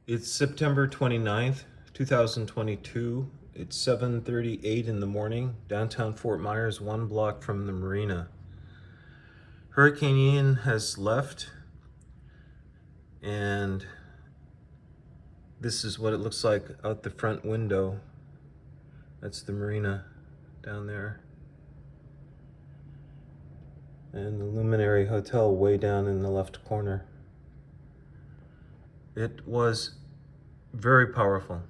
It's September 29th, 2022. It's 7:38 in the morning, downtown Fort Myers, one block from the marina. Hurricane Ian has left, and this is what it looks like out the front window. That's the marina down there. And the Luminary Hotel way down in the left corner. It was very powerful.